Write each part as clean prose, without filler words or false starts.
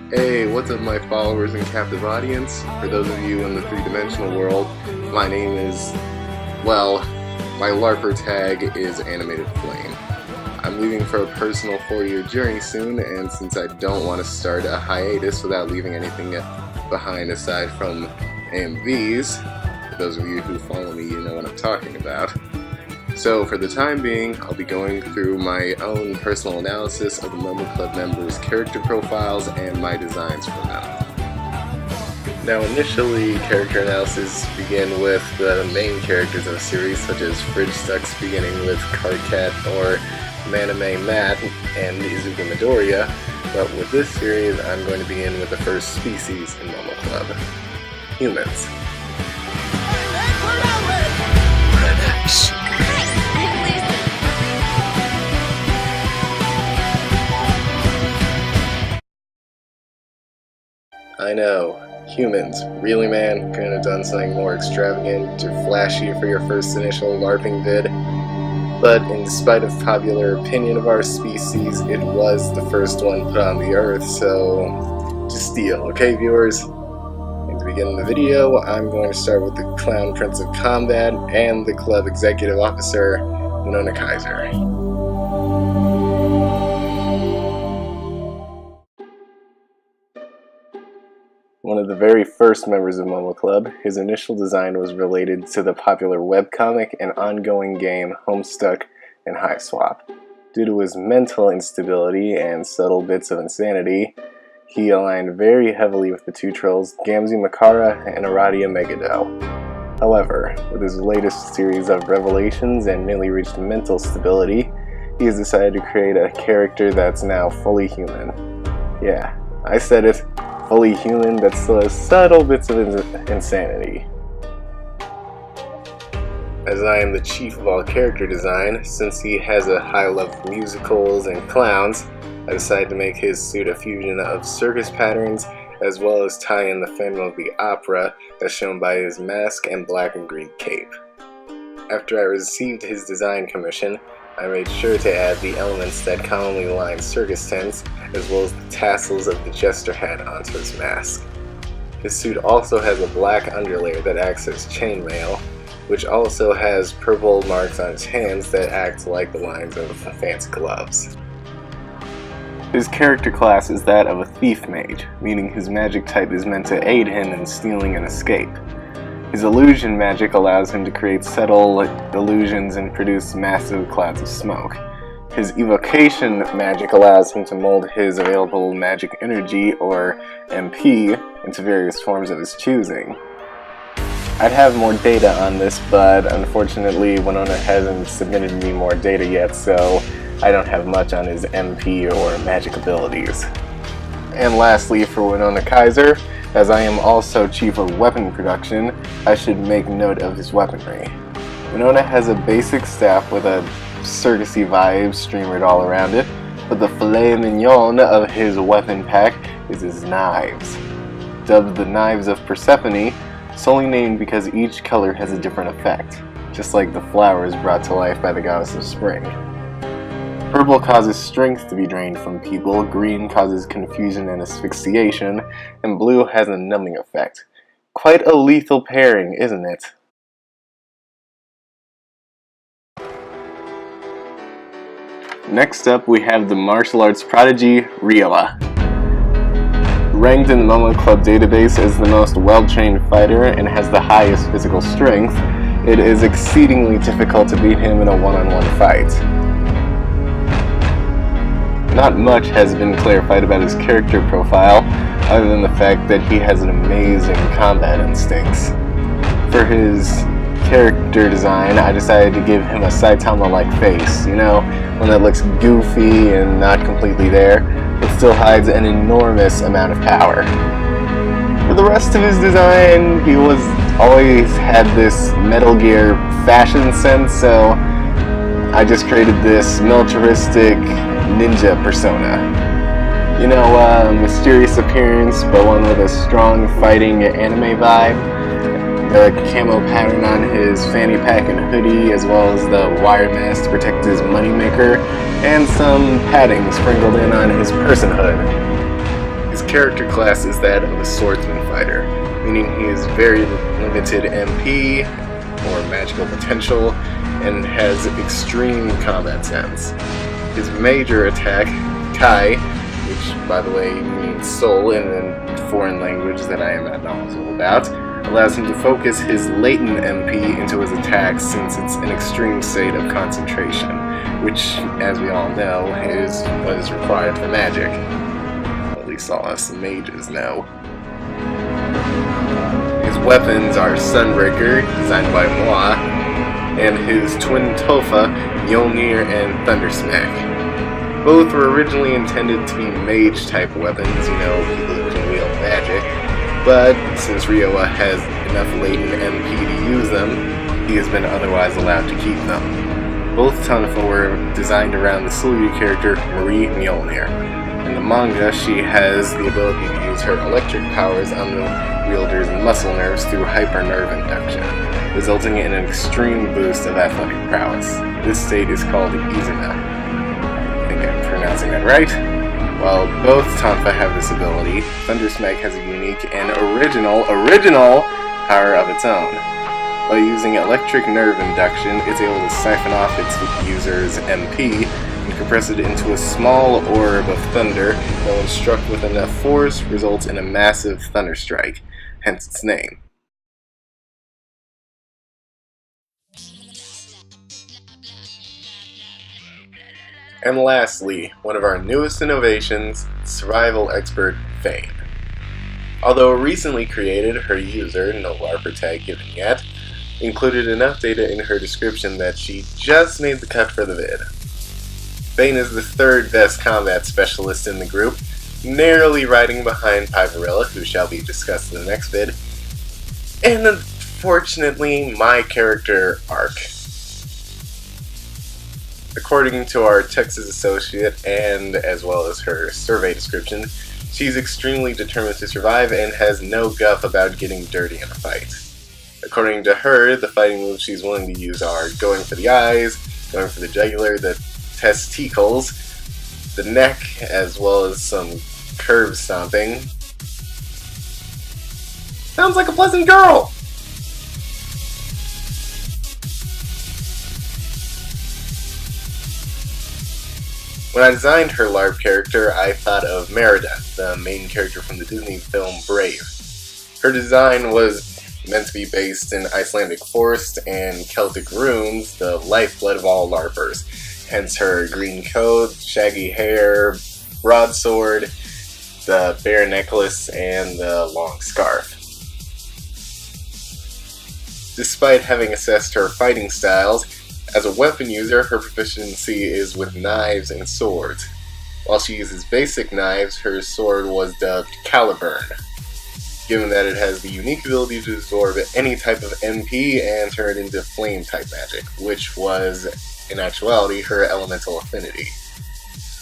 Hey, what's up my followers and captive audience? For those of you in the three-dimensional world, my name is, well, my LARPer tag is Animated Flame. I'm leaving for a personal 4-year journey soon, and since I don't want to start a hiatus without leaving anything behind aside from AMVs, for those of you who follow me, you know what I'm talking about. So for the time being, I'll be going through my own personal analysis of the MOMO Club members' character profiles and my designs for them. Now initially, character analysis begin with the main characters of a series, such as Fridge Stucks beginning with Cardcat or Maname Matt and Izuka Midoriya, but with this series I'm going to begin with the first species in MOMO Club, humans. I know, humans. Really, man? Couldn't have done something more extravagant or flashy for your first initial LARPing vid? But in spite of popular opinion of our species, it was the first one put on the earth, so just deal, okay viewers? And to begin the video, I'm going to start with the Clown Prince of Combat and the Club Executive Officer, Winona Kaiser. One of the very first members of MOMO Club, his initial design was related to the popular webcomic and ongoing game Homestuck and High Swap. Due to his mental instability and subtle bits of insanity, he aligned very heavily with the two trolls Gamzee Makara and Aradia Megado. However, with his latest series of revelations and nearly reached mental stability, he has decided to create a character that's now fully human. Yeah, I said it. Fully human that still has subtle bits of insanity. As I am the chief of all character design, since he has a high love for musicals and clowns, I decided to make his suit a fusion of circus patterns as well as tie in the Phantom of the Opera as shown by his mask and black and green cape. After I received his design commission, I made sure to add the elements that commonly line circus tents, as well as the tassels of the jester hat onto his mask. His suit also has a black underlayer that acts as chainmail, which also has purple marks on his hands that act like the lines of fancy gloves. His character class is that of a thief mage, meaning his magic type is meant to aid him in stealing and escape. His illusion magic allows him to create subtle illusions and produce massive clouds of smoke. His evocation magic allows him to mold his available magic energy, or MP, into various forms of his choosing. I'd have more data on this, but unfortunately Winona hasn't submitted me more data yet, so I don't have much on his MP or magic abilities. And lastly, for Winona Kaiser, as I am also chief of weapon production, I should make note of his weaponry. Winona has a basic staff with a circusy vibe streamered all around it, but the filet mignon of his weapon pack is his knives. Dubbed the Knives of Persephone, solely named because each color has a different effect, just like the flowers brought to life by the goddess of spring. Purple causes strength to be drained from people, green causes confusion and asphyxiation, and blue has a numbing effect. Quite a lethal pairing, isn't it? Next up, we have the martial arts prodigy, Riola. Ranked in the MOMO Club database as the most well-trained fighter and has the highest physical strength, it is exceedingly difficult to beat him in a one-on-one fight. Not much has been clarified about his character profile, other than the fact that he has an amazing combat instincts. For his character design, I decided to give him a Saitama-like face, you know, one that looks goofy and not completely there, but still hides an enormous amount of power. For the rest of his design, he always had this Metal Gear fashion sense, so I just created this militaristic ninja persona. You know, mysterious appearance, but one with a strong fighting anime vibe. The camo pattern on his fanny pack and hoodie, as well as the wire mask to protect his moneymaker, and some padding sprinkled in on his personhood. His character class is that of a swordsman fighter, meaning he is very limited MP, or magical potential, and has extreme combat sense. His major attack, Kai, which by the way means soul in a foreign language that I am not knowledgeable about, allows him to focus his latent MP into his attacks since it's an extreme state of concentration, which, as we all know, is what is required for magic. At least all us mages know. His weapons are Sunbreaker, designed by Moi, and his twin Tofa, Mjolnir and Thundersmack. Both were originally intended to be mage-type weapons, people who can wield magic, but since Ryoa has enough latent MP to use them, he has been otherwise allowed to keep them. Both Tonfa were designed around the Silvia character Marie Mjolnir. In the manga, she has the ability to use her electric powers on the wielder's muscle nerves through hyper-nerve induction, resulting in an extreme boost of athletic prowess. This state is called Izuna. I think I'm pronouncing that right. While both Tonfa have this ability, Thundersmack has a unique and original power of its own. By using electric nerve induction, it's able to siphon off its user's MP and compress it into a small orb of thunder that, when struck with enough force, results in a massive thunderstrike, hence its name. And lastly, one of our newest innovations, survival expert Fane. Although recently created, her user, no LARPer tag given yet, included enough data in her description that she just made the cut for the vid. Fane is the third best combat specialist in the group, narrowly riding behind Piperilla, who shall be discussed in the next vid, and unfortunately my character Ark. According to our Texas associate and as well as her survey description, she's extremely determined to survive and has no guff about getting dirty in a fight. According to her, the fighting moves she's willing to use are going for the eyes, going for the jugular, the testicles, the neck, as well as some curb stomping. Sounds like a pleasant girl! When I designed her LARP character, I thought of Merida, the main character from the Disney film Brave. Her design was meant to be based in Icelandic forest and Celtic runes, the lifeblood of all LARPers. Hence her green coat, shaggy hair, broadsword, the bear necklace, and the long scarf. Despite having assessed her fighting styles, as a weapon user, her proficiency is with knives and swords. While she uses basic knives, her sword was dubbed Caliburn, given that it has the unique ability to absorb any type of MP and turn it into flame-type magic, which was, in actuality, her elemental affinity.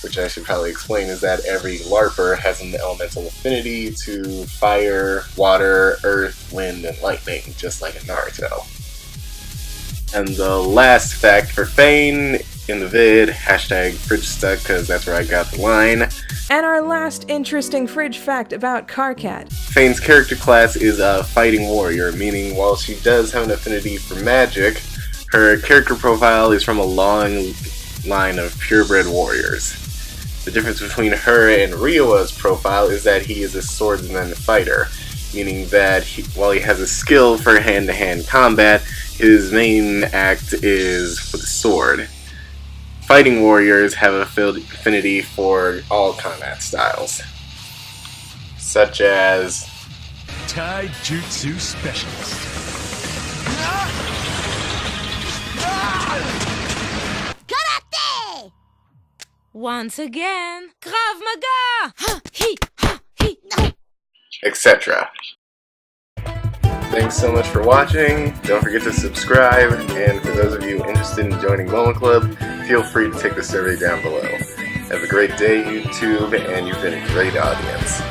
Which I should probably explain is that every LARPer has an elemental affinity to fire, water, earth, wind, and lightning, just like in Naruto. And the last fact for Fane in the vid, #FridgeStuck, because that's where I got the line. And our last interesting fridge fact about Karkat. Fane's character class is a fighting warrior, meaning while she does have an affinity for magic, her character profile is from a long line of purebred warriors. The difference between her and Ryoa's profile is that he is a swordsman fighter, meaning that while he has a skill for hand-to-hand combat, his main act is with a sword. Fighting warriors have an affinity for all combat styles, such as Taijutsu Specialist, Karate! Once again, Krav Maga! etc. Thanks so much for watching. Don't forget to subscribe, and for those of you interested in joining MOMO Club, feel free to take the survey down below. Have a great day, YouTube, and you've been a great audience.